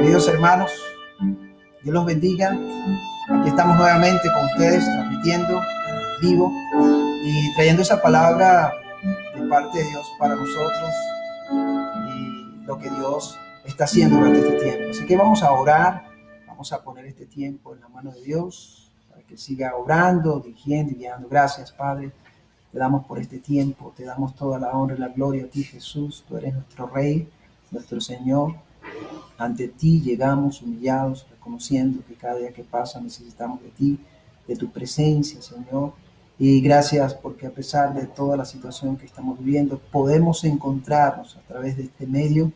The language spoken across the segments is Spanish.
Queridos hermanos, Dios los bendiga. Aquí estamos nuevamente con ustedes, transmitiendo vivo y trayendo esa palabra de parte de Dios para nosotros y lo que Dios está haciendo durante este tiempo. Así que vamos a orar, vamos a poner este tiempo en la mano de Dios para que siga obrando, dirigiendo y guiando. Gracias, Padre. Te damos por este tiempo, te damos toda la honra y la gloria a ti, Jesús. Tú eres nuestro Rey, nuestro Señor. Ante ti llegamos humillados, reconociendo que cada día que pasa necesitamos de ti, de tu presencia, Señor. Y gracias porque a pesar de toda la situación que estamos viviendo, podemos encontrarnos a través de este medio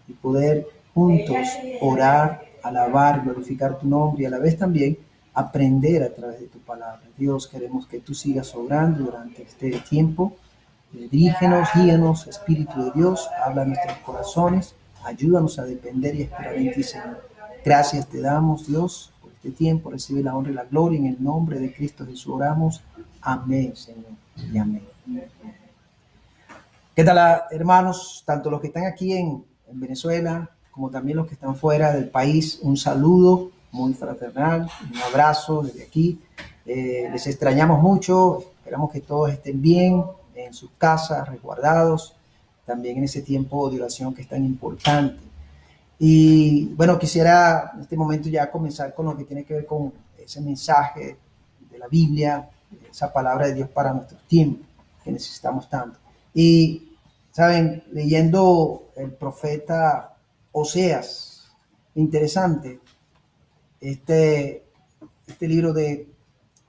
y poder juntos orar, alabar, glorificar tu nombre y a la vez también aprender a través de tu palabra. Dios, queremos que tú sigas obrando durante este tiempo. Dirígenos, guíanos, Espíritu de Dios, habla a nuestros corazones, ayúdanos a depender y esperar en ti, Señor. Gracias te damos, Dios, por este tiempo. Recibe la honra y la gloria en el nombre de Cristo Jesús. Oramos. Amén, Señor, y amén. ¿Qué tal, hermanos? Tanto los que están aquí en Venezuela como también los que están fuera del país. Un saludo muy fraternal, un abrazo desde aquí. Les extrañamos mucho, esperamos que todos estén bien en sus casas, resguardados, también en ese tiempo de oración que es tan importante. Y bueno, quisiera en este momento ya comenzar con lo que tiene que ver con ese mensaje de la Biblia, esa palabra de Dios para nuestros tiempos que necesitamos tanto. Y, ¿saben? Leyendo el profeta Oseas, interesante, este libro de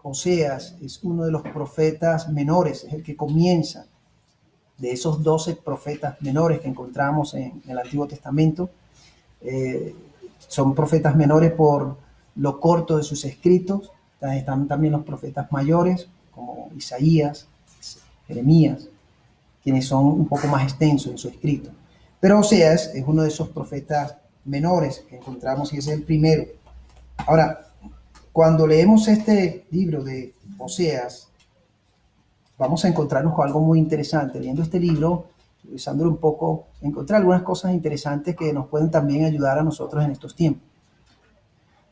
Oseas es uno de los profetas menores, es el que comienza de esos 12 profetas menores que encontramos en el Antiguo Testamento. Son profetas menores por lo corto de sus escritos. Están también los profetas mayores, como Isaías, Jeremías, quienes son un poco más extensos en su escrito. Pero Oseas es uno de esos profetas menores que encontramos y es el primero. Ahora, cuando leemos este libro de Oseas, vamos a encontrarnos con algo muy interesante. Leyendo este libro, revisándolo un poco, encontrar algunas cosas interesantes que nos pueden también ayudar a nosotros en estos tiempos.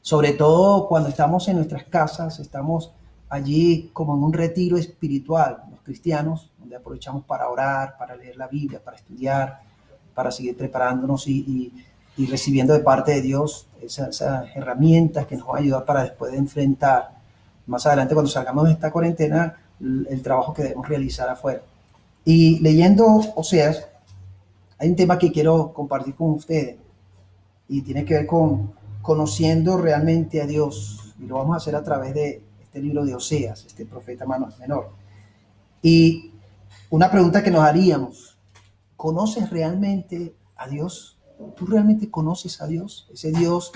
Sobre todo cuando estamos en nuestras casas, estamos allí como en un retiro espiritual, los cristianos, donde aprovechamos para orar, para leer la Biblia, para estudiar, para seguir preparándonos y recibiendo de parte de Dios esas herramientas que nos van a ayudar para después de enfrentar más adelante, cuando salgamos de esta cuarentena, el trabajo que debemos realizar afuera. Y leyendo Oseas, hay un tema que quiero compartir con ustedes y tiene que ver con conociendo realmente a Dios, y lo vamos a hacer a través de este libro de Oseas, este profeta menor. Y una pregunta que nos haríamos: ¿conoces realmente a Dios? ¿Tú realmente conoces a Dios? Ese Dios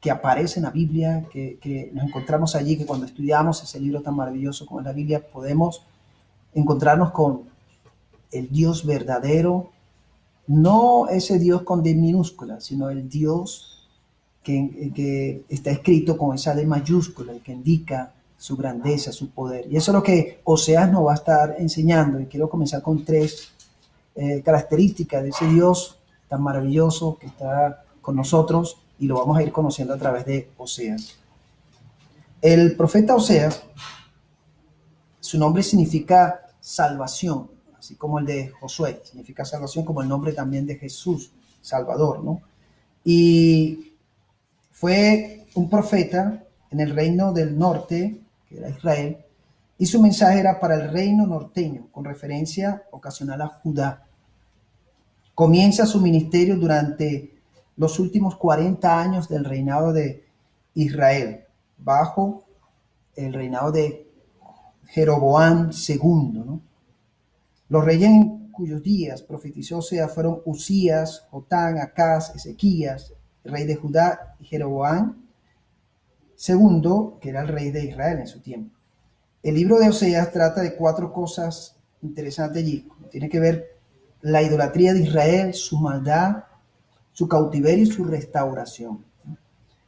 que aparece en la Biblia, que nos encontramos allí, que cuando estudiamos ese libro tan maravilloso como es la Biblia, podemos encontrarnos con el Dios verdadero, no ese Dios con D minúscula, sino el Dios que está escrito con esa D mayúscula, el que indica su grandeza, su poder. Y eso es lo que Oseas nos va a estar enseñando. Y quiero comenzar con tres características de ese Dios tan maravilloso que está con nosotros, y lo vamos a ir conociendo a través de Oseas. El profeta Oseas, su nombre significa salvación, así como el de Josué significa salvación, como el nombre también de Jesús, Salvador, ¿no? Y fue un profeta en el reino del norte, que era Israel, y su mensaje era para el reino norteño, con referencia ocasional a Judá. Comienza su ministerio durante los últimos 40 años del reinado de Israel, bajo el reinado de Jeroboam II, ¿no? Los reyes en cuyos días profetizó Oseas fueron Usías, Jotán, Acaz, Ezequías, rey de Judá, y Jeroboam II, que era el rey de Israel en su tiempo. El libro de Oseas trata de 4 cosas interesantes allí. Tiene que ver la idolatría de Israel, su maldad, su cautiverio y su restauración.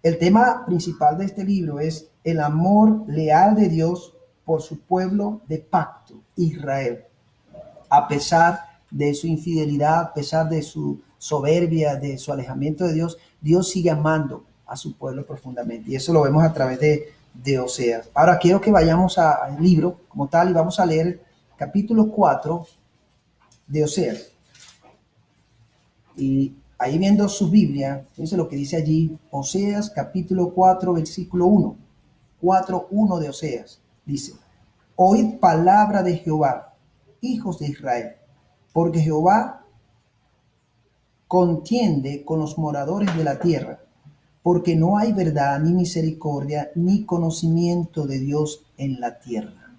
El tema principal de este libro es el amor leal de Dios por su pueblo de pacto, Israel. A pesar de su infidelidad, a pesar de su soberbia, de su alejamiento de Dios, Dios sigue amando a su pueblo profundamente. Y eso lo vemos a través de Oseas. Ahora quiero que vayamos al libro como tal y vamos a leer capítulo 4 de Oseas. Y ahí viendo su Biblia, fíjense lo que dice allí, Oseas capítulo 4, versículo 1. 4:1 de Oseas. Dice, oíd palabra de Jehová, hijos de Israel, porque Jehová contiende con los moradores de la tierra, porque no hay verdad, ni misericordia, ni conocimiento de Dios en la tierra.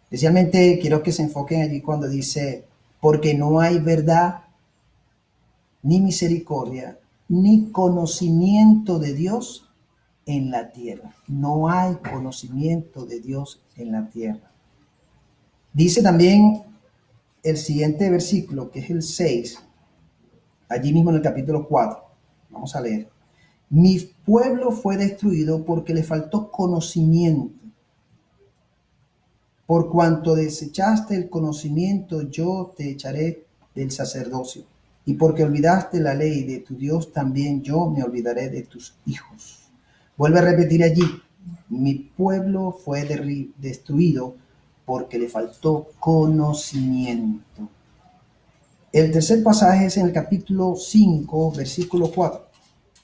Especialmente quiero que se enfoquen allí cuando dice, porque no hay verdad, ni misericordia, ni conocimiento de Dios en la tierra. No hay conocimiento de Dios en la tierra. Dice también el siguiente versículo, que es el 6, allí mismo en el capítulo 4. Vamos a leer. Mi pueblo fue destruido porque le faltó conocimiento. Por cuanto desechaste el conocimiento, yo te echaré del sacerdocio. Y porque olvidaste la ley de tu Dios, también yo me olvidaré de tus hijos. Vuelve a repetir allí, mi pueblo fue destruido porque le faltó conocimiento. El tercer pasaje es en el capítulo 5, versículo 4.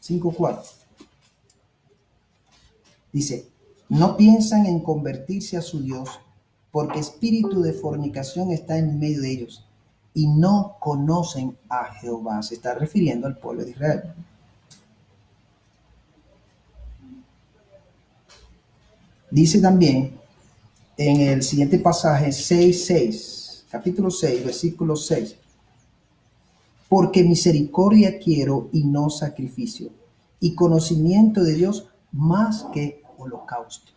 5:4. Dice, no piensan en convertirse a su Dios, porque espíritu de fornicación está en medio de ellos, y no conocen a Jehová. Se está refiriendo al pueblo de Israel. Dice también en el siguiente pasaje 6:6, capítulo 6, versículo 6, porque misericordia quiero y no sacrificio, y conocimiento de Dios más que holocausto.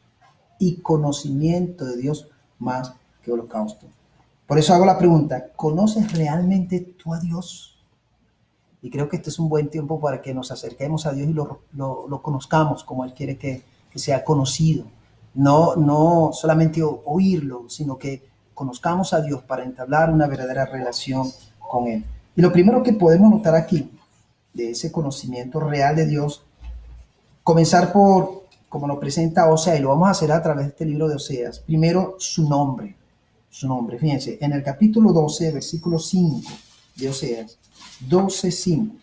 Y conocimiento de Dios más que holocausto. Por eso hago la pregunta, ¿conoces realmente tú a Dios? Y creo que este es un buen tiempo para que nos acerquemos a Dios y lo conozcamos como Él quiere que sea conocido. No solamente oírlo, sino que conozcamos a Dios para entablar una verdadera relación con Él. Y lo primero que podemos notar aquí, de ese conocimiento real de Dios, comenzar por, como lo presenta Oseas, y lo vamos a hacer a través de este libro de Oseas. Primero, su nombre. Su nombre, fíjense, en el capítulo 12, versículo 5 de Oseas, 12:5.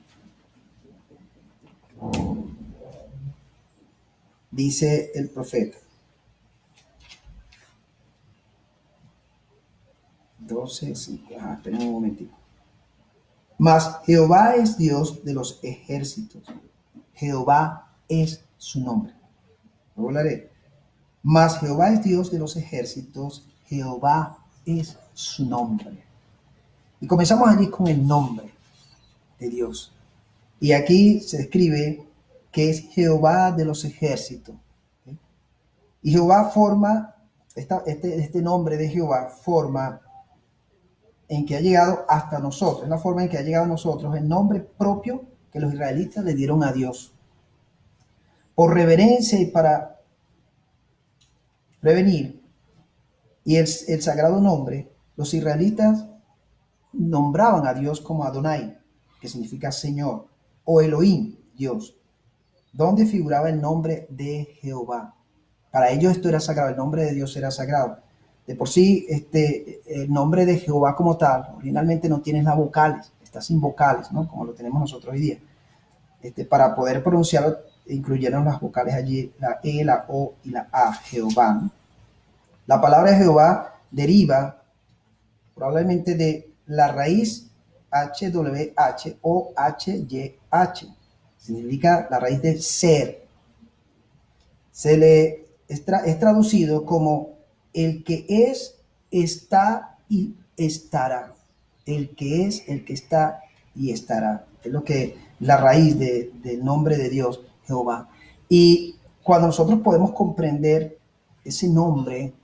Dice el profeta. 12:5. Esperen un momentito. Mas Jehová es Dios de los ejércitos. Jehová es su nombre. Lo hablaré. Mas Jehová es Dios de los ejércitos. Jehová es su nombre. Y comenzamos allí con el nombre de Dios. Y aquí se describe que es Jehová de los ejércitos. ¿Sí? Y Jehová forma, este nombre de Jehová forma en que ha llegado hasta nosotros, es la forma en que ha llegado a nosotros, el nombre propio que los israelitas le dieron a Dios. Por reverencia y para prevenir, y el sagrado nombre, los israelitas nombraban a Dios como Adonai, que significa Señor, o Elohim, Dios, donde figuraba el nombre de Jehová. Para ellos esto era sagrado, el nombre de Dios era sagrado. De por sí, el nombre de Jehová como tal, originalmente no tiene las vocales, está sin vocales, ¿no? Como lo tenemos nosotros hoy día. Para poder pronunciarlo, incluyeron las vocales allí, la E, la O y la A, Jehová, ¿no? La palabra Jehová deriva probablemente de la raíz HWH o HYH. Significa la raíz de ser. Es traducido como el que es, está y estará. El que es, el que está y estará. Es lo que la raíz del nombre de Dios, Jehová. Y cuando nosotros podemos comprender ese nombre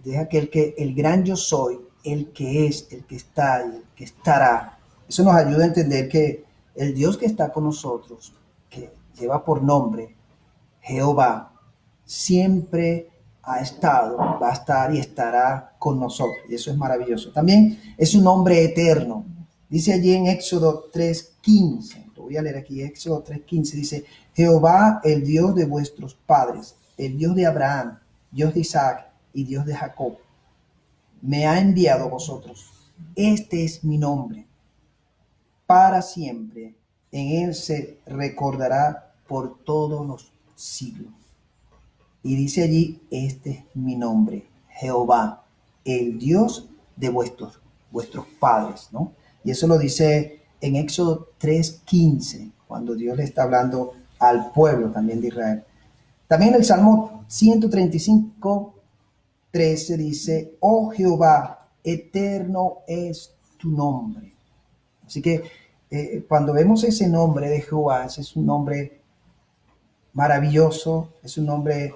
de aquel que el gran yo soy, el que es, el que está y el que estará, eso nos ayuda a entender que el Dios que está con nosotros, que lleva por nombre Jehová, siempre ha estado, va a estar y estará con nosotros. Y eso es maravilloso. También es un nombre eterno. Dice allí en Éxodo 3:15, lo voy a leer aquí, Éxodo 3:15, dice, Jehová, el Dios de vuestros padres, el Dios de Abraham, Dios de Isaac y Dios de Jacob, me ha enviado a vosotros. Este es mi nombre, para siempre. En él se recordará por todos los siglos. Y dice allí, este es mi nombre, Jehová, el Dios de vuestros padres, ¿no? Y eso lo dice en Éxodo 3:15, cuando Dios le está hablando al pueblo también de Israel. También el Salmo 135:13 dice, oh Jehová, eterno es tu nombre. Así que cuando vemos ese nombre de Jehová, ese es un nombre maravilloso, es un nombre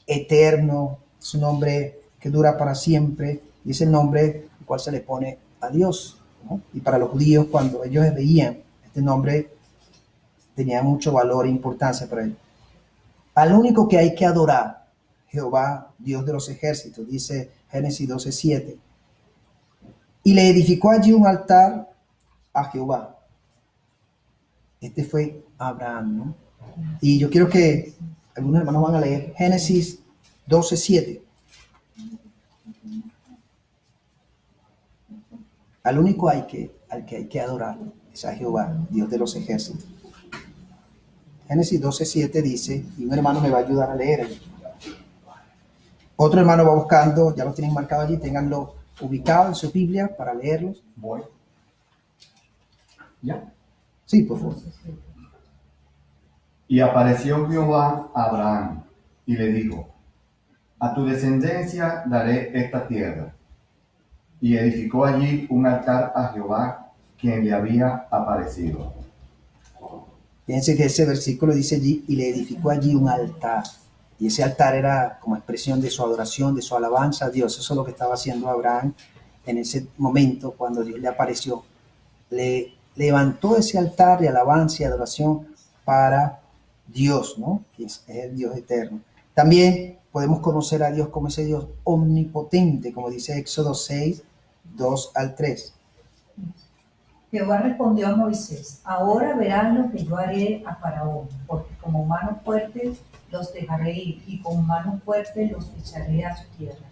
eterno, es un nombre que dura para siempre, y es el nombre el cual se le pone a Dios, ¿no? Y para los judíos, cuando ellos veían este nombre, tenía mucho valor e importancia para ellos. Al único que hay que adorar, Jehová, Dios de los ejércitos, dice Génesis 12:7. Y le edificó allí un altar a Jehová. Este fue Abraham, ¿no? Y yo quiero que algunos hermanos van a leer Génesis 12:7. Al único al que hay que adorar es a Jehová, Dios de los ejércitos. Génesis 12:7 dice, y un hermano me va a ayudar a leer. Otro hermano va buscando, ya lo tienen marcado allí, ténganlo ubicado en su Biblia para leerlos. Voy. ¿Ya? Sí, por favor. Y apareció Jehová a Abraham y le dijo, a tu descendencia daré esta tierra. Y edificó allí un altar a Jehová, quien le había aparecido. Fíjense que ese versículo dice allí, y le edificó allí un altar. Y ese altar era como expresión de su adoración, de su alabanza a Dios. Eso es lo que estaba haciendo Abraham en ese momento cuando Dios le apareció. Le levantó ese altar de alabanza y adoración para Dios, ¿no? Que es el Dios eterno. También podemos conocer a Dios como ese Dios omnipotente, como dice Éxodo 6:2-3. Jehová respondió a Moisés, ahora verán lo que yo haré a Faraón, porque como mano fuerte los dejaré ir y con mano fuerte los echaré a su tierra.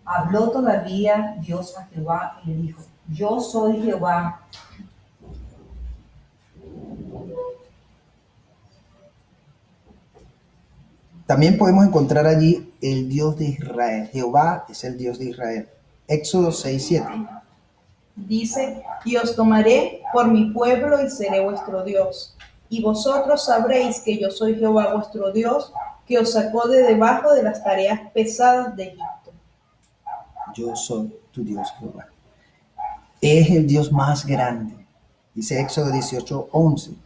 Habló todavía Dios a Jehová y le dijo, yo soy Jehová. También podemos encontrar allí el Dios de Israel. Jehová es el Dios de Israel. Éxodo 6:7. Dice, y os tomaré por mi pueblo y seré vuestro Dios. Y vosotros sabréis que yo soy Jehová vuestro Dios, que os sacó de debajo de las tareas pesadas de Egipto. Yo soy tu Dios, Jehová. Es el Dios más grande. Dice Éxodo 18:11.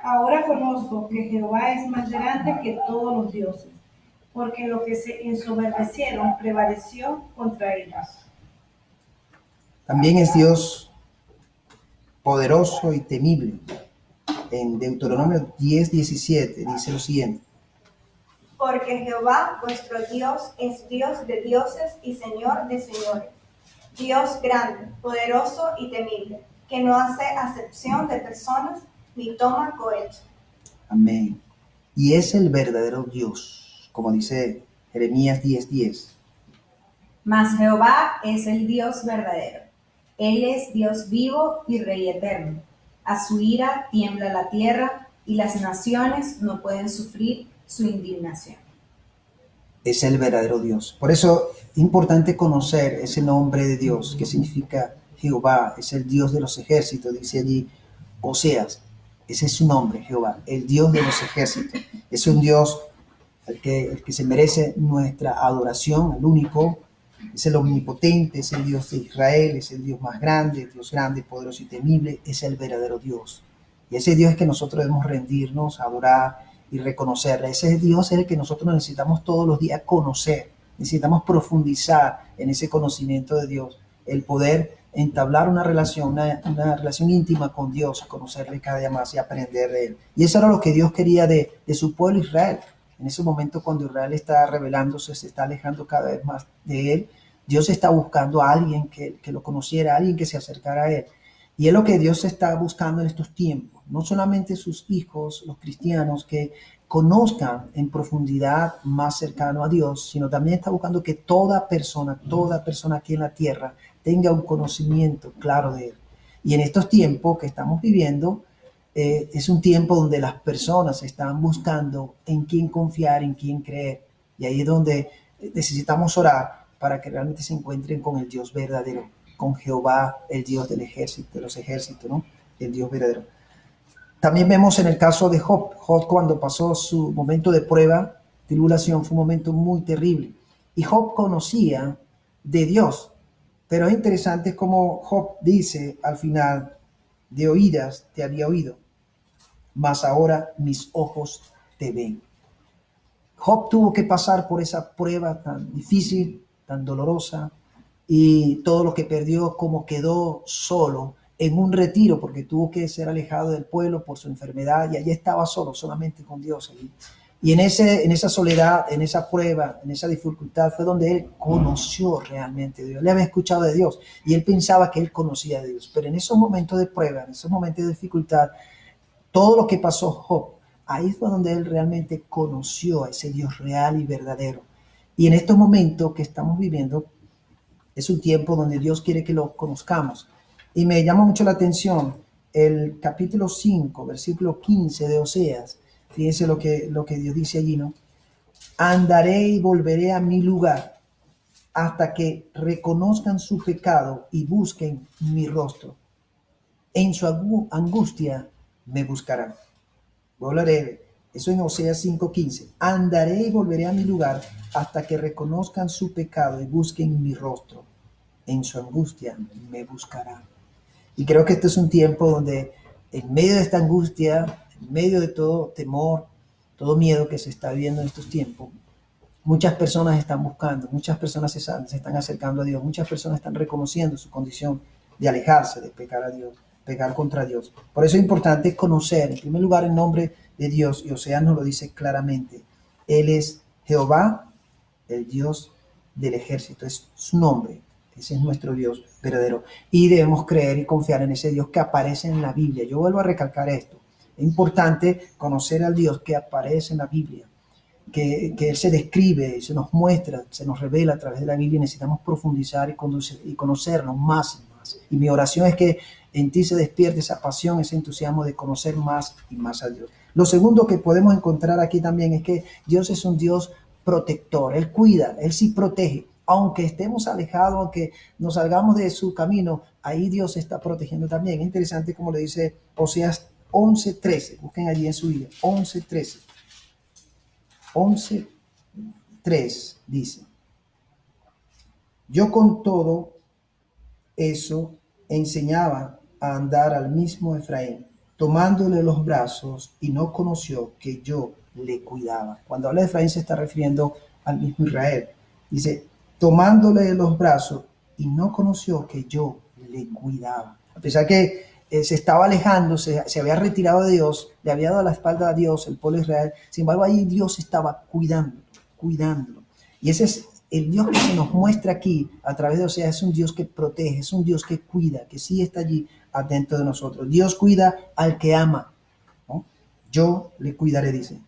Ahora conozco que Jehová es más grande que todos los dioses, porque lo que se ensoberbecieron prevaleció contra ellos. También es Dios poderoso y temible. En Deuteronomio 10:17 dice lo siguiente. Porque Jehová vuestro Dios es Dios de dioses y Señor de señores, Dios grande, poderoso y temible, que no hace acepción de personas ni toma cohecho. Amén. Y es el verdadero Dios, como dice Jeremías 10:10. Mas Jehová es el Dios verdadero. Él es Dios vivo y Rey eterno. A su ira tiembla la tierra y las naciones no pueden sufrir su indignación. Es el verdadero Dios. Por eso es importante conocer ese nombre de Dios, que significa Jehová, es el Dios de los ejércitos, dice allí Oseas. Ese es su nombre, Jehová, el Dios de los ejércitos. Es un Dios el que se merece nuestra adoración, el único. Es el omnipotente, es el Dios de Israel, es el Dios más grande, el Dios grande, poderoso y temible, es el verdadero Dios. Y ese Dios es que nosotros debemos rendirnos, adorar y reconocerle. Ese Dios es el que nosotros necesitamos todos los días conocer. Necesitamos profundizar en ese conocimiento de Dios, el poder entablar una relación íntima con Dios, conocerle cada día más y aprender de Él. Y eso era lo que Dios quería de su pueblo Israel. En ese momento cuando Israel está rebelándose, se está alejando cada vez más de Él, Dios está buscando a alguien que lo conociera, a alguien que se acercara a Él. Y es lo que Dios está buscando en estos tiempos. No solamente sus hijos, los cristianos, que conozcan en profundidad más cercano a Dios, sino también está buscando que toda persona aquí en la tierra tenga un conocimiento claro de Él. Y en estos tiempos que estamos viviendo, es un tiempo donde las personas están buscando en quién confiar, en quién creer. Y ahí es donde necesitamos orar para que realmente se encuentren con el Dios verdadero, con Jehová, el Dios del ejército, de los ejércitos, ¿no? El Dios verdadero. También vemos en el caso de Job. Job, cuando pasó su momento de prueba, tribulación, fue un momento muy terrible. Y Job conocía de Dios. Pero es interesante como Job dice al final: de oídas te había oído, mas ahora mis ojos te ven. Job tuvo que pasar por esa prueba tan difícil, tan dolorosa, y todo lo que perdió, como quedó solo en un retiro, porque tuvo que ser alejado del pueblo por su enfermedad, y allí estaba solo, solamente con Dios allí. Y en esa soledad, en esa prueba, en esa dificultad, fue donde él conoció realmente a Dios. Él había escuchado de Dios y él pensaba que él conocía a Dios. Pero en esos momentos de prueba, en esos momentos de dificultad, todo lo que pasó Job, ahí fue donde él realmente conoció a ese Dios real y verdadero. Y en estos momentos que estamos viviendo, es un tiempo donde Dios quiere que lo conozcamos. Y me llama mucho la atención el capítulo 5, versículo 15 de Oseas. Fíjense lo que Dios dice allí, ¿no? Andaré y volveré a mi lugar hasta que reconozcan su pecado y busquen mi rostro. En su angustia me buscarán. Voy a leer eso en Oseas 5:15. Andaré y volveré a mi lugar hasta que reconozcan su pecado y busquen mi rostro. En su angustia me buscarán. Y creo que este es un tiempo donde, en medio de esta angustia, en medio de todo temor, todo miedo que se está viviendo en estos tiempos, muchas personas están buscando, muchas personas se están acercando a Dios, muchas personas están reconociendo su condición de alejarse, de pecar a Dios, pecar contra Dios. Por eso es importante conocer, en primer lugar, el nombre de Dios, y Oseas nos lo dice claramente. Él es Jehová, el Dios del ejército, es su nombre. Ese es nuestro Dios verdadero. Y debemos creer y confiar en ese Dios que aparece en la Biblia. Yo vuelvo a recalcar esto. Es importante conocer al Dios que aparece en la Biblia, que Él se describe, se nos muestra, se nos revela a través de la Biblia. Necesitamos profundizar y conocernos más y más. Y mi oración es que en ti se despierte esa pasión, ese entusiasmo de conocer más y más a Dios. Lo segundo que podemos encontrar aquí también es que Dios es un Dios protector. Él cuida, Él sí protege. Aunque estemos alejados, aunque nos salgamos de su camino, ahí Dios está protegiendo también. Es interesante como le dice Oseas 11:13. Busquen allí en su Biblia. 11:13. 11:3 dice: yo con todo eso enseñaba a andar al mismo Efraín, tomándole los brazos, y no conoció que yo le cuidaba. Cuando habla de Efraín se está refiriendo al mismo Israel. Dice, tomándole los brazos, y no conoció que yo le cuidaba. A pesar que se estaba alejando, se había retirado de Dios, le había dado la espalda a Dios, el pueblo de Israel. Sin embargo, ahí Dios estaba cuidándolo. Y ese es el Dios que se nos muestra aquí a través de Oseas. Es un Dios que protege, es un Dios que cuida, que sí está allí atento de nosotros. Dios cuida al que ama, ¿no? Yo le cuidaré, dice.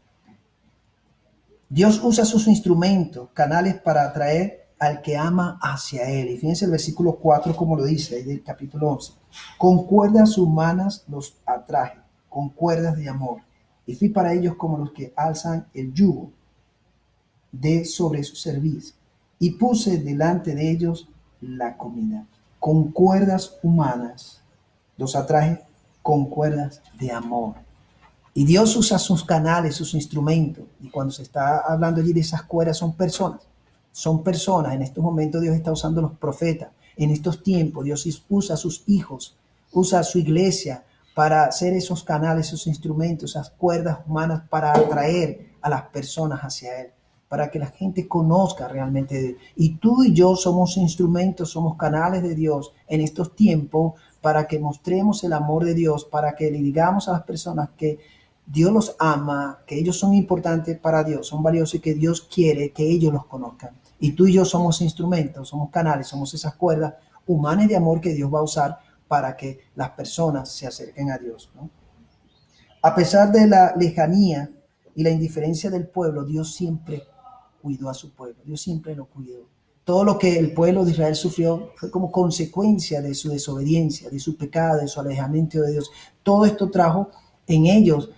Dios usa sus instrumentos, canales, para atraer al que ama hacia Él. Y fíjense el versículo 4 como lo dice, ahí del capítulo 11. Con cuerdas humanas los atraje, con cuerdas de amor. Y fui para ellos como los que alzan el yugo de sobre su cerviz. Y puse delante de ellos la comida. Con cuerdas humanas los atraje, con cuerdas de amor. Y Dios usa sus canales, sus instrumentos. Y cuando se está hablando allí de esas cuerdas, son personas. Son personas. En estos momentos Dios está usando los profetas. En estos tiempos Dios usa a sus hijos, usa a su iglesia para hacer esos canales, esos instrumentos, esas cuerdas humanas para atraer a las personas hacia Él, para que la gente conozca realmente de Él. Y tú y yo somos instrumentos, somos canales de Dios en estos tiempos para que mostremos el amor de Dios, para que le digamos a las personas que Dios los ama, que ellos son importantes para Dios, son valiosos y que Dios quiere que ellos los conozcan. Y tú y yo somos instrumentos, somos canales, somos esas cuerdas humanas de amor que Dios va a usar para que las personas se acerquen a Dios, ¿no? A pesar de la lejanía y la indiferencia del pueblo, Dios siempre cuidó a su pueblo, Dios siempre lo cuidó. Todo lo que el pueblo de Israel sufrió fue como consecuencia de su desobediencia, de su pecado, de su alejamiento de Dios. Todo esto trajo en ellos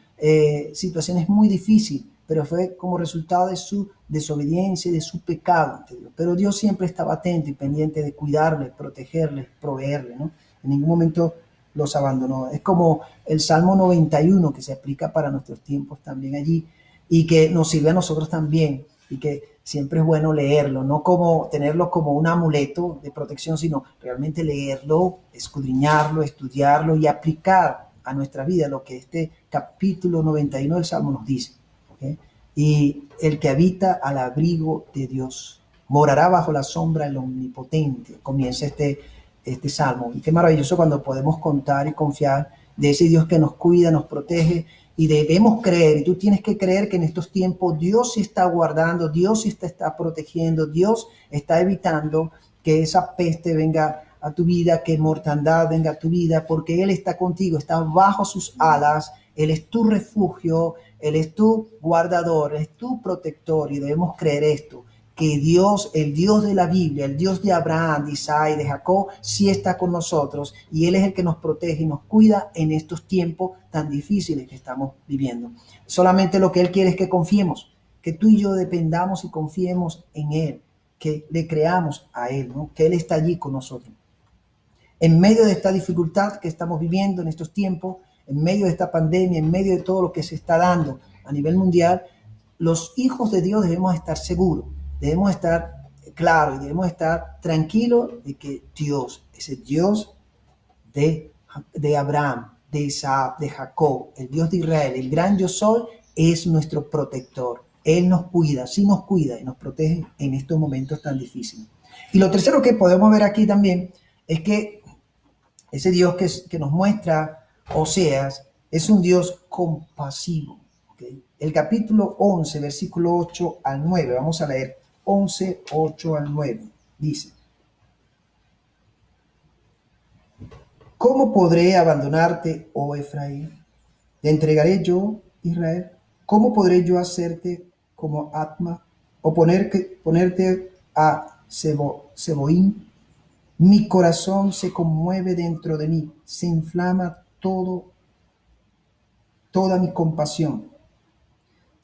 situaciones muy difíciles, pero fue como resultado de su desobediencia y de su pecado ante Dios. Pero Dios siempre estaba atento y pendiente de cuidarles, protegerles, proveerles, ¿no? En ningún momento los abandonó. Es como el Salmo 91 que se aplica para nuestros tiempos también allí y que nos sirve a nosotros también y que siempre es bueno leerlo, no como tenerlo como un amuleto de protección, sino realmente leerlo, escudriñarlo, estudiarlo y aplicar a nuestra vida lo que este capítulo 91 del Salmo nos dice. ¿Okay? Y el que habita al abrigo de Dios morará bajo la sombra del Omnipotente. Comienza este salmo. Y qué maravilloso cuando podemos contar y confiar de ese Dios que nos cuida, nos protege, y debemos creer, y tú tienes que creer que en estos tiempos Dios se está guardando, Dios se está protegiendo, Dios está evitando que esa peste venga a tu vida, que mortandad venga a tu vida, porque Él está contigo, está bajo sus alas, Él es tu refugio, Él es tu guardador, Él es tu protector, y debemos creer esto, que Dios, el Dios de la Biblia, el Dios de Abraham, de Isaac, de Jacob, sí está con nosotros y Él es el que nos protege y nos cuida en estos tiempos tan difíciles que estamos viviendo. Solamente lo que Él quiere es que confiemos, que tú y yo dependamos y confiemos en Él, que le creamos a Él, ¿no? Que Él está allí con nosotros. En medio de esta dificultad que estamos viviendo en estos tiempos, en medio de esta pandemia, en medio de todo lo que se está dando a nivel mundial, los hijos de Dios debemos estar seguros. Debemos estar claros y debemos estar tranquilos de que Dios, ese Dios de Abraham, de Isaac, de Jacob, el Dios de Israel, el gran yo soy, es nuestro protector. Él nos cuida, sí nos cuida y nos protege en estos momentos tan difíciles. Y lo tercero que podemos ver aquí también es que ese Dios que nos muestra Oseas es un Dios compasivo. ¿Okay? El capítulo 11, versículo 8 al 9, vamos a leer 11, 8 al 9, dice: ¿Cómo podré abandonarte, oh Efraín? ¿Te entregaré yo, Israel? ¿Cómo podré yo hacerte como Atma o ponerte a Seboín? Mi corazón se conmueve dentro de mí, se inflama toda mi compasión.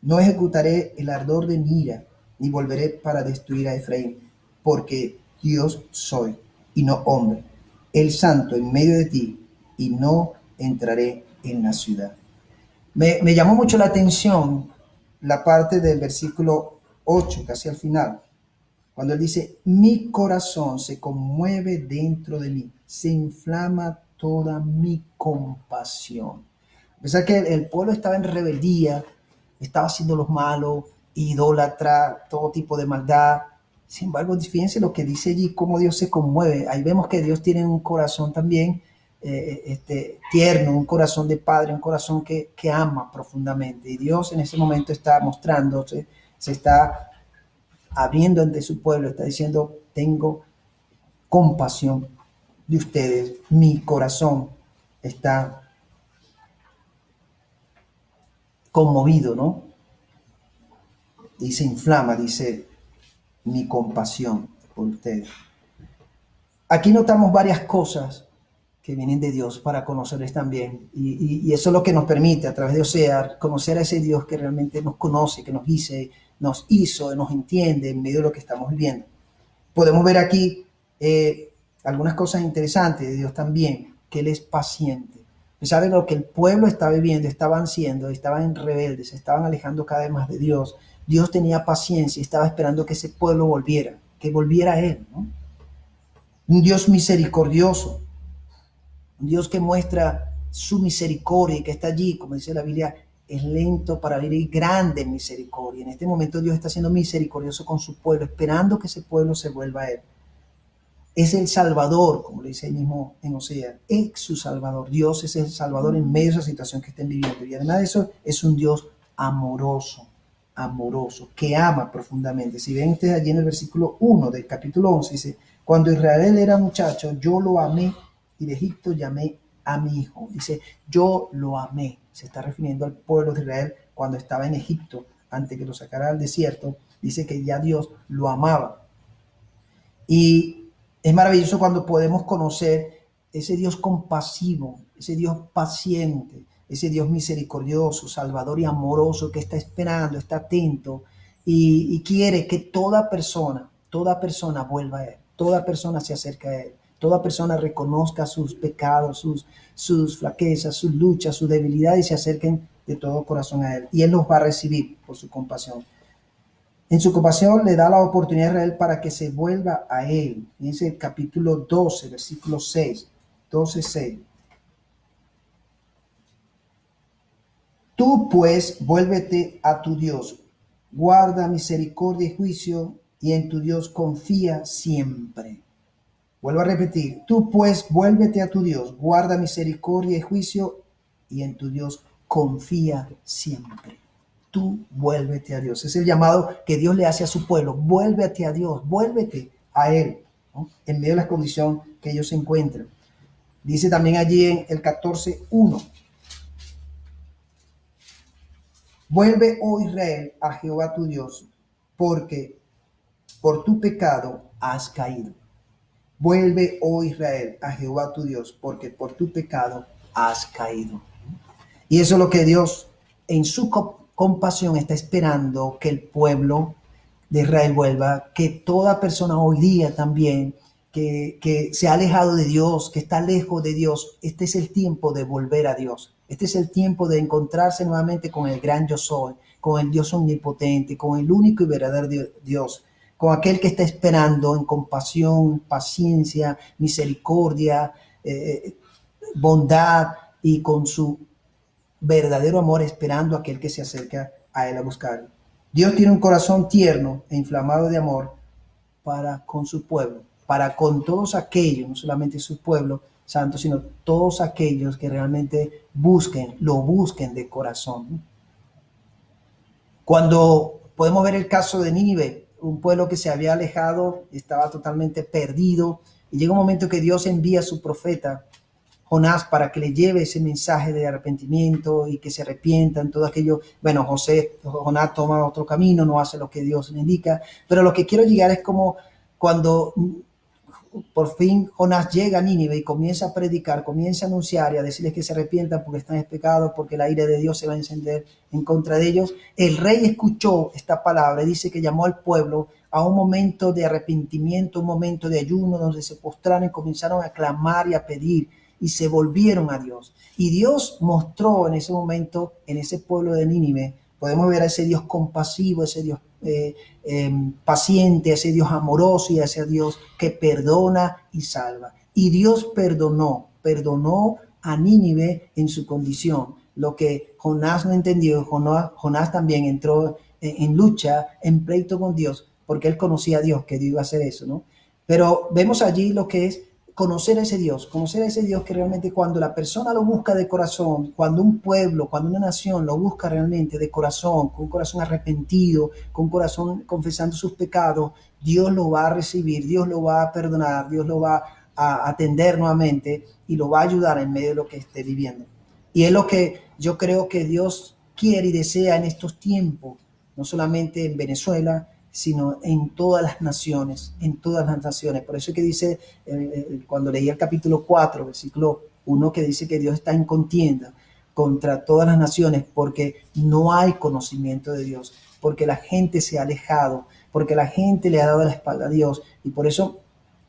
No ejecutaré el ardor de mi ira, ni volveré para destruir a Efraín, porque Dios soy, y no hombre, el santo en medio de ti, y no entraré en la ciudad. Me llamó mucho la atención la parte del versículo 8, casi al final, cuando él dice, mi corazón se conmueve dentro de mí, se inflama toda mi compasión. A pesar que el pueblo estaba en rebeldía, estaba haciendo lo malo, idólatra, todo tipo de maldad. Sin embargo, fíjense lo que dice allí, cómo Dios se conmueve. Ahí vemos que Dios tiene un corazón también tierno, un corazón de padre, un corazón que ama profundamente. Y Dios en ese momento está mostrándose, se está abriendo ante su pueblo, está diciendo, tengo compasión de ustedes, mi corazón está conmovido, ¿no? Y se inflama, dice, mi compasión por ustedes. Aquí notamos varias cosas que vienen de Dios para conocerles también. Y eso es lo que nos permite, a través de Oseas, conocer a ese Dios que realmente nos conoce, que nos hizo, nos entiende en medio de lo que estamos viviendo. Podemos ver aquí algunas cosas interesantes de Dios también, que Él es paciente. A pesar de lo que el pueblo estaba viviendo, estaban siendo, estaban rebeldes, se estaban alejando cada vez más de Dios, Dios tenía paciencia y estaba esperando que ese pueblo volviera, que volviera a Él, ¿no? Un Dios misericordioso, un Dios que muestra su misericordia y que está allí, como dice la Biblia, es lento para ir y grande en misericordia. En este momento Dios está siendo misericordioso con su pueblo, esperando que ese pueblo se vuelva a Él. Es el Salvador, como le dice ahí mismo en Oseas, es su Salvador. Dios es el Salvador en medio de esa situación que estén viviendo. Y además de eso, es un Dios amoroso, que ama profundamente. Si ven ustedes allí en el versículo 1 del capítulo 11, dice, cuando Israel era muchacho, yo lo amé y de Egipto llamé a mi hijo. Dice, yo lo amé. Se está refiriendo al pueblo de Israel cuando estaba en Egipto, antes que lo sacara al desierto. Dice que ya Dios lo amaba. Y es maravilloso cuando podemos conocer ese Dios compasivo, ese Dios paciente, ese Dios misericordioso, salvador y amoroso que está esperando, está atento y quiere que toda persona vuelva a Él, toda persona se acerque a Él, toda persona reconozca sus pecados, sus flaquezas, sus luchas, sus debilidades y se acerquen de todo corazón a Él. Y Él los va a recibir por su compasión. En su compasión le da la oportunidad a Israel para que se vuelva a Él. Dice el capítulo 12, versículo 6, 12:6. Tú pues vuélvete a tu Dios, guarda misericordia y juicio, y en tu Dios confía siempre. Vuelvo a repetir, tú pues vuélvete a tu Dios, guarda misericordia y juicio, y en tu Dios confía siempre. Tú vuélvete a Dios. Es el llamado que Dios le hace a su pueblo. Vuélvete a Dios, vuélvete a Él, ¿no? En medio de la condición que ellos se encuentran. Dice también allí en el 14:1. Vuelve, oh Israel, a Jehová tu Dios, porque por tu pecado has caído. Vuelve, oh Israel, a Jehová tu Dios, porque por tu pecado has caído. Y eso es lo que Dios en su compasión está esperando que el pueblo de Israel vuelva, que toda persona hoy día también que se ha alejado de Dios, que está lejos de Dios, este es el tiempo de volver a Dios. Este es el tiempo de encontrarse nuevamente con el gran yo soy, con el Dios omnipotente, con el único y verdadero Dios, con aquel que está esperando en compasión, paciencia, misericordia, bondad y con su verdadero amor esperando a aquel que se acerca a Él a buscarlo. Dios tiene un corazón tierno e inflamado de amor para con su pueblo, para con todos aquellos, no solamente su pueblo santo, sino todos aquellos que realmente lo busquen de corazón. Cuando podemos ver el caso de Nínive, un pueblo que se había alejado, estaba totalmente perdido, y llega un momento que Dios envía a su profeta Jonás para que le lleve ese mensaje de arrepentimiento y que se arrepientan, todo aquello. Bueno, Jonás toma otro camino, no hace lo que Dios le indica, pero lo que quiero llegar es como cuando por fin Jonás llega a Nínive y comienza a predicar, comienza a anunciar y a decirles que se arrepientan porque están en pecado, porque la ira de Dios se va a encender en contra de ellos. El rey escuchó esta palabra y dice que llamó al pueblo a un momento de arrepentimiento, un momento de ayuno, donde se postraron y comenzaron a clamar y a pedir y se volvieron a Dios. Y Dios mostró en ese momento, en ese pueblo de Nínive, podemos ver a ese Dios compasivo, ese Dios paciente, ese Dios amoroso y ese Dios que perdona y salva. Y Dios perdonó a Nínive en su condición. Lo que Jonás no entendió, Jonás también entró en lucha, en pleito con Dios, porque él conocía a Dios, que Dios iba a hacer eso, ¿no? Pero vemos allí lo que es conocer a ese Dios que realmente cuando la persona lo busca de corazón, cuando un pueblo, cuando una nación lo busca realmente de corazón, con un corazón arrepentido, con un corazón confesando sus pecados, Dios lo va a recibir, Dios lo va a perdonar, Dios lo va a atender nuevamente y lo va a ayudar en medio de lo que esté viviendo. Y es lo que yo creo que Dios quiere y desea en estos tiempos, no solamente en Venezuela, sino en todas las naciones, Por eso es que dice, cuando leí el capítulo 4, versículo 1, que dice que Dios está en contienda contra todas las naciones, porque no hay conocimiento de Dios, porque la gente se ha alejado, porque la gente le ha dado la espalda a Dios, y por eso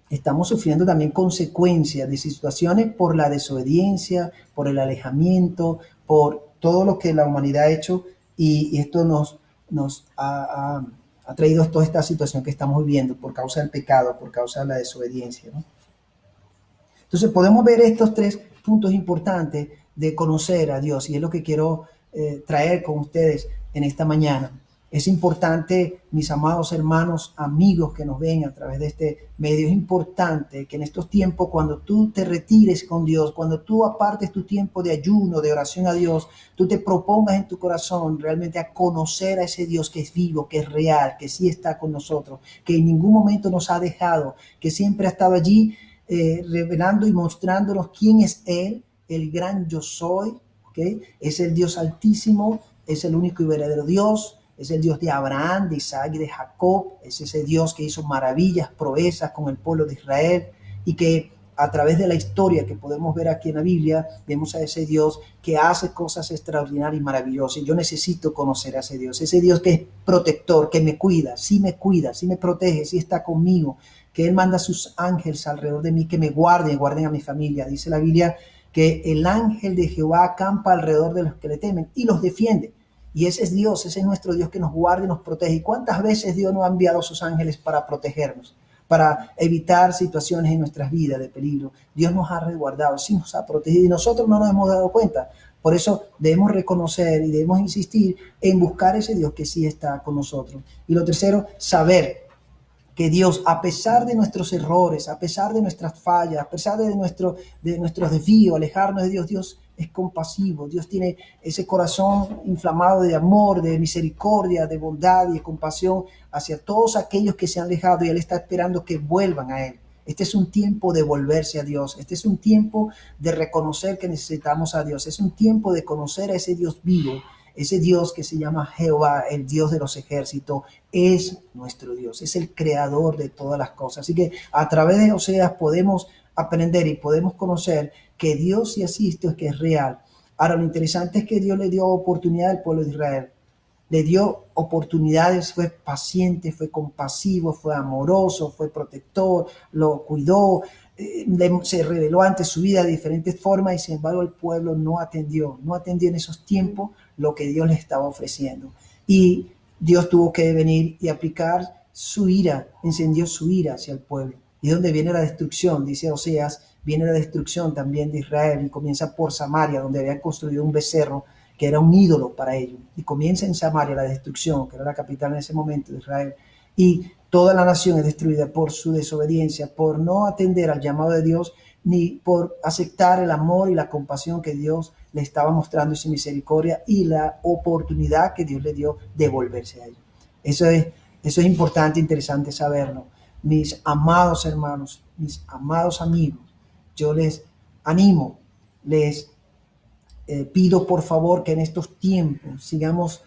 estamos sufriendo también consecuencias de situaciones por la desobediencia, por el alejamiento, por todo lo que la humanidad ha hecho, y esto nos ha traído toda esta situación que estamos viviendo por causa del pecado, por causa de la desobediencia, ¿no? Entonces podemos ver estos tres puntos importantes de conocer a Dios, y es lo que quiero traer con ustedes en esta mañana. Es importante, mis amados hermanos, amigos que nos ven a través de este medio, es importante que en estos tiempos, cuando tú te retires con Dios, cuando tú apartes tu tiempo de ayuno, de oración a Dios, tú te propongas en tu corazón realmente a conocer a ese Dios que es vivo, que es real, que sí está con nosotros, que en ningún momento nos ha dejado, que siempre ha estado allí revelando y mostrándonos quién es Él, el gran yo soy, ¿okay? Es el Dios altísimo, es el único y verdadero Dios, es el Dios de Abraham, de Isaac y de Jacob, es ese Dios que hizo maravillas, proezas con el pueblo de Israel y que a través de la historia que podemos ver aquí en la Biblia, vemos a ese Dios que hace cosas extraordinarias y maravillosas. Y yo necesito conocer a ese Dios que es protector, que me cuida, sí me protege, sí está conmigo, que Él manda a sus ángeles alrededor de mí, que me guarden a mi familia. Dice la Biblia que el ángel de Jehová acampa alrededor de los que le temen y los defiende. Y ese es Dios, ese es nuestro Dios que nos guarda y nos protege. ¿Y cuántas veces Dios nos ha enviado a sus ángeles para protegernos, para evitar situaciones en nuestras vidas de peligro? Dios nos ha resguardado, sí nos ha protegido y nosotros no nos hemos dado cuenta. Por eso debemos reconocer y debemos insistir en buscar ese Dios que sí está con nosotros. Y lo tercero, saber que Dios, a pesar de nuestros errores, a pesar de nuestras fallas, a pesar de nuestros desvíos, alejarnos de Dios, Dios es compasivo. Dios tiene ese corazón inflamado de amor, de misericordia, de bondad y de compasión hacia todos aquellos que se han alejado y Él está esperando que vuelvan a Él. Este es un tiempo de volverse a Dios. Este es un tiempo de reconocer que necesitamos a Dios. Es un tiempo de conocer a ese Dios vivo. Ese Dios que se llama Jehová, el Dios de los ejércitos, es nuestro Dios, es el creador de todas las cosas. Así que a través de Oseas podemos aprender y podemos conocer que Dios sí existe, que es real. Ahora, lo interesante es que Dios le dio oportunidad al pueblo de Israel. Le dio oportunidades, fue paciente, fue compasivo, fue amoroso, fue protector, lo cuidó, se reveló ante su vida de diferentes formas y sin embargo el pueblo no atendió en esos tiempos lo que Dios les estaba ofreciendo. Y Dios tuvo que venir y aplicar su ira, encendió su ira hacia el pueblo. Y donde viene la destrucción, dice Oseas, viene la destrucción también de Israel y comienza por Samaria, donde habían construido un becerro que era un ídolo para ellos. Y comienza en Samaria la destrucción, que era la capital en ese momento de Israel. Y toda la nación es destruida por su desobediencia, por no atender al llamado de Dios, ni por aceptar el amor y la compasión que Dios le estaba mostrando y su misericordia y la oportunidad que Dios le dio de volverse a ellos. Eso es importante, interesante saberlo. Mis amados hermanos, mis amados amigos, yo les animo, les pido por favor que en estos tiempos sigamos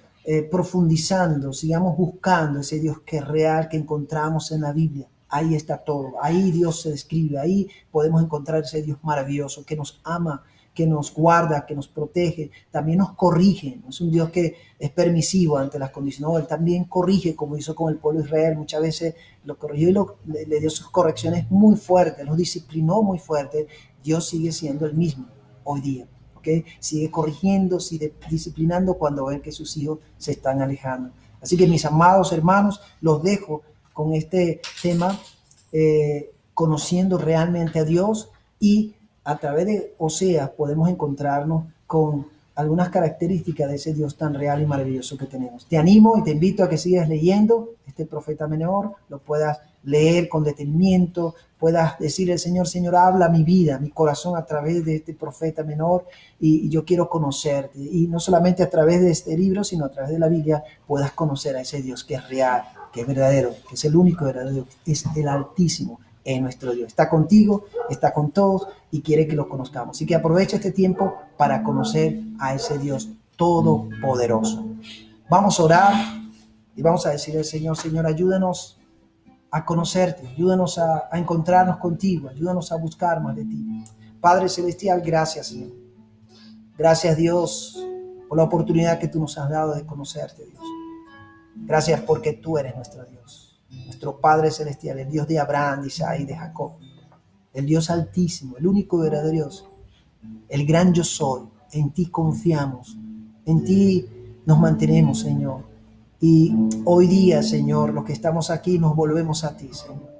profundizando, sigamos buscando ese Dios que es real, que encontramos en la Biblia. Ahí está todo, ahí Dios se describe, ahí podemos encontrar ese Dios maravilloso que nos ama, que nos guarda, que nos protege, también nos corrige. No es un Dios que es permisivo ante las condiciones, no, Él también corrige, como hizo con el pueblo de Israel. Muchas veces lo corrigió y le dio sus correcciones muy fuertes, los disciplinó muy fuerte. Dios sigue siendo el mismo hoy día. ¿Okay? Sigue corrigiendo, sigue disciplinando cuando ven que sus hijos se están alejando. Así que mis amados hermanos, los dejo con este tema, conociendo realmente a Dios, y a través de Oseas podemos encontrarnos con algunas características de ese Dios tan real y maravilloso que tenemos. Te animo y te invito a que sigas leyendo este profeta menor, lo puedas leer con detenimiento, puedas decir al Señor, Señor, habla mi vida, mi corazón a través de este profeta menor, y yo quiero conocerte. Y no solamente a través de este libro, sino a través de la Biblia puedas conocer a ese Dios que es real, que es verdadero, que es el único verdadero, es el Altísimo, es nuestro Dios. Está contigo, está con todos y quiere que lo conozcamos. Así que aprovecha este tiempo para conocer a ese Dios todopoderoso. Vamos a orar y vamos a decirle al Señor, Señor, ayúdanos a conocerte, ayúdanos a encontrarnos contigo, ayúdanos a buscar más de ti. Padre Celestial, gracias, Señor. Gracias, Dios, por la oportunidad que tú nos has dado de conocerte, Dios. Gracias porque tú eres nuestro Dios, nuestro Padre Celestial, el Dios de Abraham, de Isaac y de Jacob, el Dios altísimo, el único y verdadero Dios, el gran yo soy. En ti confiamos, en ti nos mantenemos, Señor. Y hoy día, Señor, los que estamos aquí nos volvemos a ti, Señor.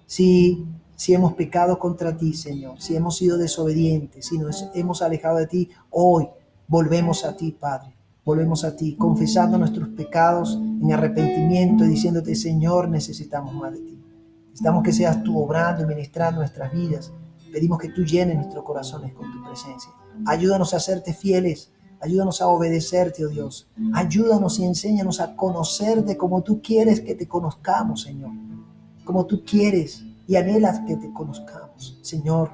Si hemos pecado contra ti, Señor, si hemos sido desobedientes, si nos hemos alejado de ti, hoy volvemos a ti, Padre. Volvemos a ti, confesando nuestros pecados en arrepentimiento y diciéndote, Señor, necesitamos más de ti. Necesitamos que seas tú obrando y ministrando nuestras vidas. Pedimos que tú llenes nuestros corazones con tu presencia. Ayúdanos a serte fieles. Ayúdanos a obedecerte, oh Dios. Ayúdanos y enséñanos a conocerte como tú quieres que te conozcamos, Señor. Como tú quieres y anhela que te conozcamos. Señor,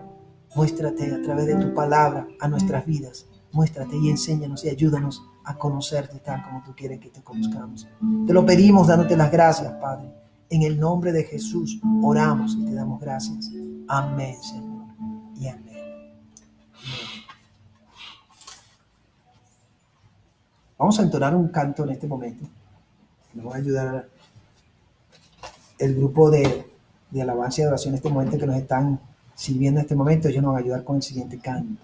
muéstrate a través de tu palabra a nuestras vidas. Muéstrate y enséñanos y ayúdanos a conocerte tal como tú quieres que te conozcamos. Te lo pedimos dándote las gracias, Padre. En el nombre de Jesús oramos y te damos gracias. Amén, Señor. Y amén. Vamos a entonar un canto en este momento. Nos va a ayudar el grupo de alabanza y adoración en este momento que nos están sirviendo en este momento. Ellos nos van a ayudar con el siguiente canto.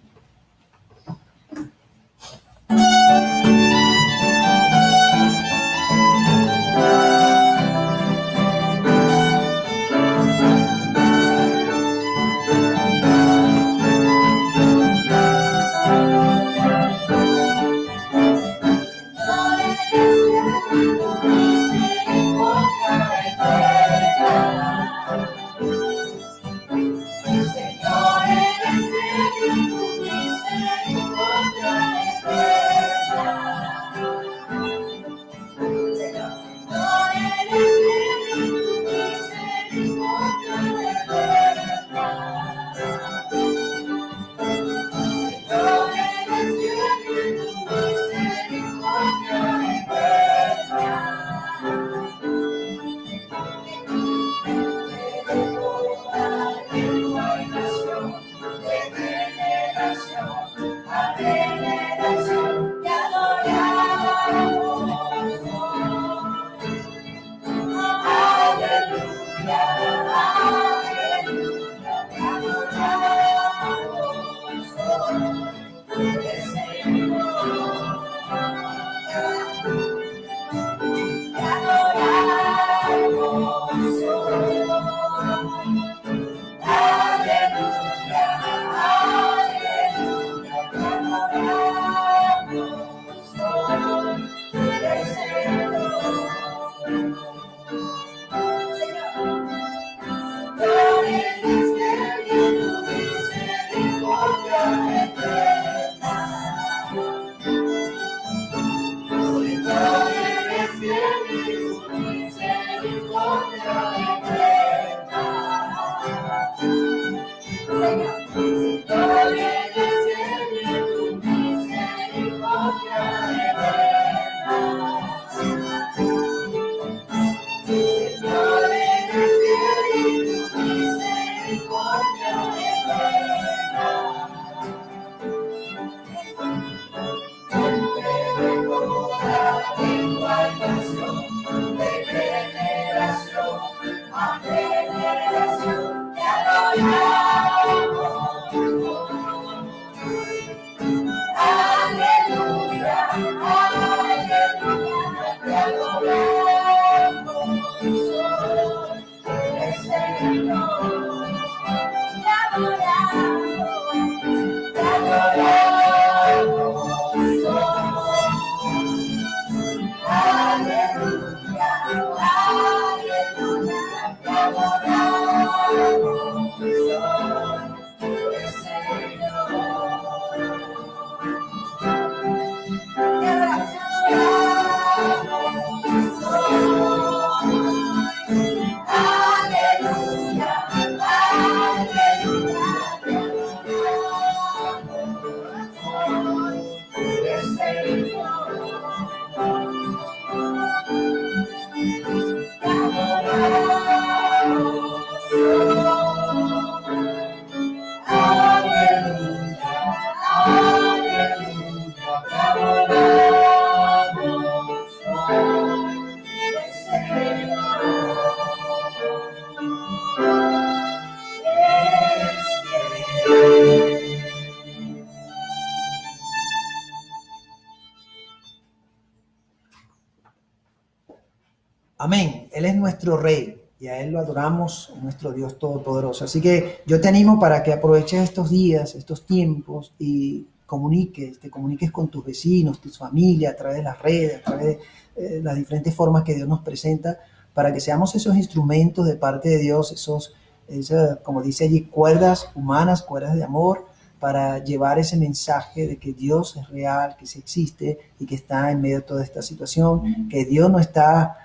Amén. Él es nuestro Rey y a Él lo adoramos, nuestro Dios Todopoderoso. Así que yo te animo para que aproveches estos días, estos tiempos y te comuniques con tus vecinos, tu familia, a través de las redes, a través de las diferentes formas que Dios nos presenta, para que seamos esos instrumentos de parte de Dios, esas, como dice allí, cuerdas humanas, cuerdas de amor, para llevar ese mensaje de que Dios es real, que sí existe y que está en medio de toda esta situación, que Dios no está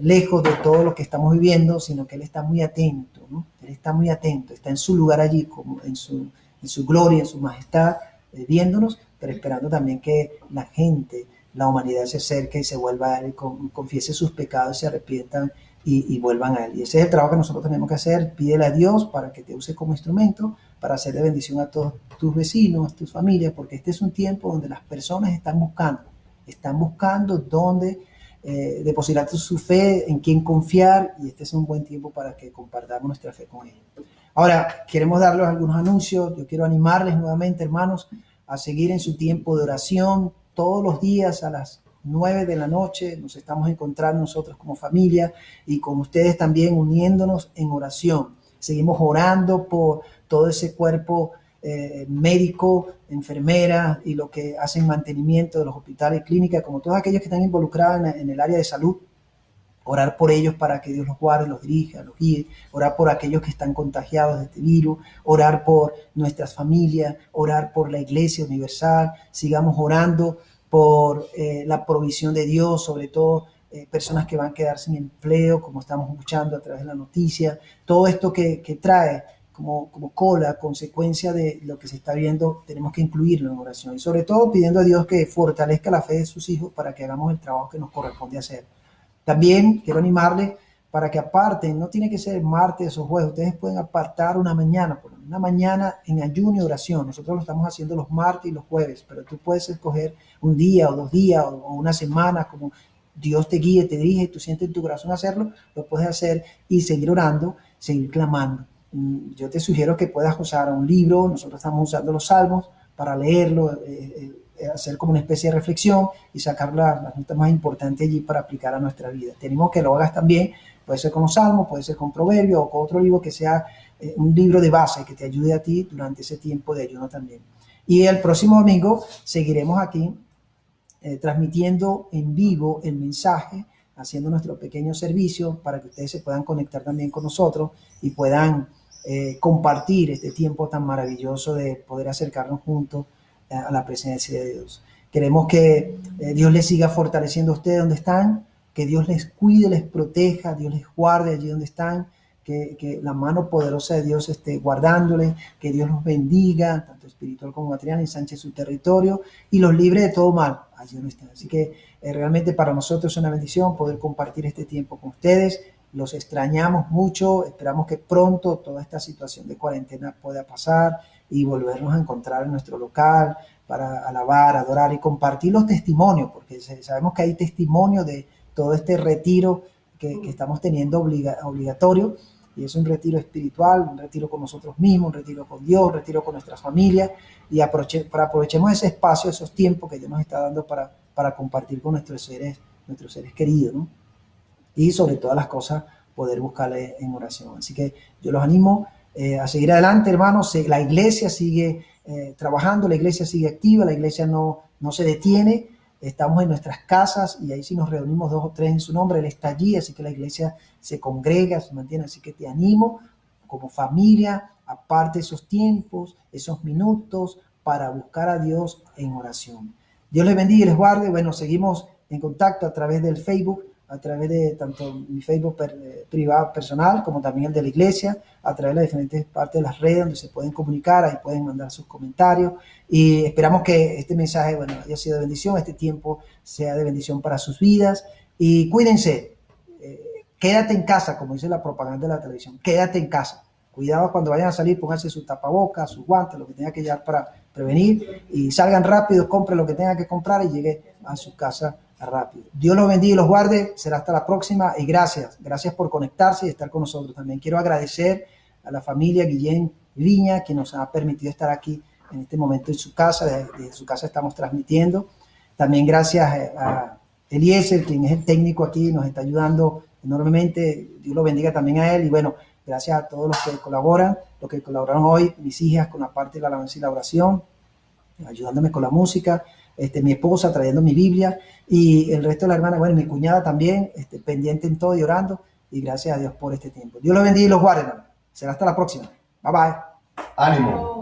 lejos de todo lo que estamos viviendo, sino que Él está muy atento, ¿no? Él está muy atento, está en su lugar allí, como en su gloria, en su majestad, viéndonos, pero esperando también que la gente, la humanidad se acerque y se vuelva a Él, confiese sus pecados, se arrepientan y vuelvan a Él. Y ese es el trabajo que nosotros tenemos que hacer. Pídele a Dios para que te use como instrumento, para hacer de bendición a todos tus vecinos, a tus familias, porque este es un tiempo donde las personas están buscando dónde depositar su fe, en quién confiar, y este es un buen tiempo para que compartamos nuestra fe con ellos. Ahora, queremos darles algunos anuncios. Yo quiero animarles nuevamente, hermanos, a seguir en su tiempo de oración. Todos los días a las 9 de la noche nos estamos encontrando nosotros como familia y con ustedes también uniéndonos en oración. Seguimos orando por todo ese cuerpo médico, enfermeras y lo que hacen mantenimiento de los hospitales y clínicas, como todos aquellos que están involucrados en el área de salud. Orar por ellos para que Dios los guarde, los dirija, los guíe. Orar por aquellos que están contagiados de este virus. Orar por nuestras familias. Orar por la Iglesia Universal. Sigamos orando por la provisión de Dios, sobre todo personas que van a quedar sin empleo, como estamos escuchando a través de la noticia. Todo esto que trae como cola, consecuencia de lo que se está viendo, tenemos que incluirlo en oración. Y sobre todo pidiendo a Dios que fortalezca la fe de sus hijos para que hagamos el trabajo que nos corresponde hacer. También quiero animarles para que aparten, no tiene que ser martes o jueves, ustedes pueden apartar una mañana en ayuno y oración. Nosotros lo estamos haciendo los martes y los jueves, pero tú puedes escoger un día o 2 días o una semana, como Dios te guíe, te dirige y tú sientes en tu corazón hacerlo, lo puedes hacer y seguir orando, seguir clamando. Yo te sugiero que puedas usar un libro. Nosotros estamos usando los salmos para leerlo, hacer como una especie de reflexión y sacar las notas más importantes allí para aplicar a nuestra vida. Tenemos que lo hagas también, puede ser con los salmos, puede ser con proverbios o con otro libro que sea un libro de base que te ayude a ti durante ese tiempo de ayuno también. Y el próximo domingo seguiremos aquí transmitiendo en vivo el mensaje, haciendo nuestro pequeño servicio para que ustedes se puedan conectar también con nosotros y puedan compartir este tiempo tan maravilloso de poder acercarnos juntos a la presencia de Dios. Queremos que Dios les siga fortaleciendo a ustedes donde están, que Dios les cuide, les proteja, Dios les guarde allí donde están, que la mano poderosa de Dios esté guardándoles, que Dios los bendiga, tanto espiritual como material, ensanche su territorio y los libre de todo mal allí donde están. Así que realmente para nosotros es una bendición poder compartir este tiempo con ustedes. Los extrañamos mucho, esperamos que pronto toda esta situación de cuarentena pueda pasar y volvernos a encontrar en nuestro local para alabar, adorar y compartir los testimonios, porque sabemos que hay testimonio de todo este retiro que estamos teniendo obligatorio, y es un retiro espiritual, un retiro con nosotros mismos, un retiro con Dios, un retiro con nuestras familias, y aprovechemos ese espacio, esos tiempos que Dios nos está dando para compartir con nuestros seres queridos, ¿no? Y sobre todas las cosas poder buscarle en oración. Así que yo los animo a seguir adelante, hermanos. La iglesia sigue trabajando, la iglesia sigue activa, la iglesia no se detiene. Estamos en nuestras casas y ahí si nos reunimos 2 o 3 en su nombre, Él está allí, así que la iglesia se congrega, se mantiene. Así que te animo como familia, aparte esos tiempos, esos minutos para buscar a Dios en oración. Dios les bendiga y les guarde. Bueno, seguimos en contacto a través del Facebook, a través de tanto mi Facebook privado personal como también el de la iglesia, a través de las diferentes partes de las redes donde se pueden comunicar, ahí pueden mandar sus comentarios y esperamos que este mensaje, bueno, haya sido de bendición, este tiempo sea de bendición para sus vidas y cuídense, quédate en casa, como dice la propaganda de la televisión, quédate en casa. Cuidado cuando vayan a salir, pónganse su tapabocas, sus guantes, lo que tengan que llevar para prevenir y salgan rápido, compren lo que tengan que comprar y llegue a su casa rápido. Dios los bendiga y los guarde. Será hasta la próxima y gracias por conectarse y estar con nosotros. También quiero agradecer a la familia Guillén Viña que nos ha permitido estar aquí en este momento en su casa. Desde su casa estamos transmitiendo. También gracias a Eliezer, quien es el técnico aquí, nos está ayudando enormemente. Dios lo bendiga también a él y bueno, gracias a todos los que colaboran, los que colaboraron hoy, mis hijas con la parte de la alabanza y la oración, ayudándome con la música, mi esposa trayendo mi Biblia y el resto de la hermana, bueno, mi cuñada también, pendiente en todo y orando y gracias a Dios por este tiempo. Dios los bendiga y los guarde, hermano. Será hasta la próxima. Bye bye. Ánimo.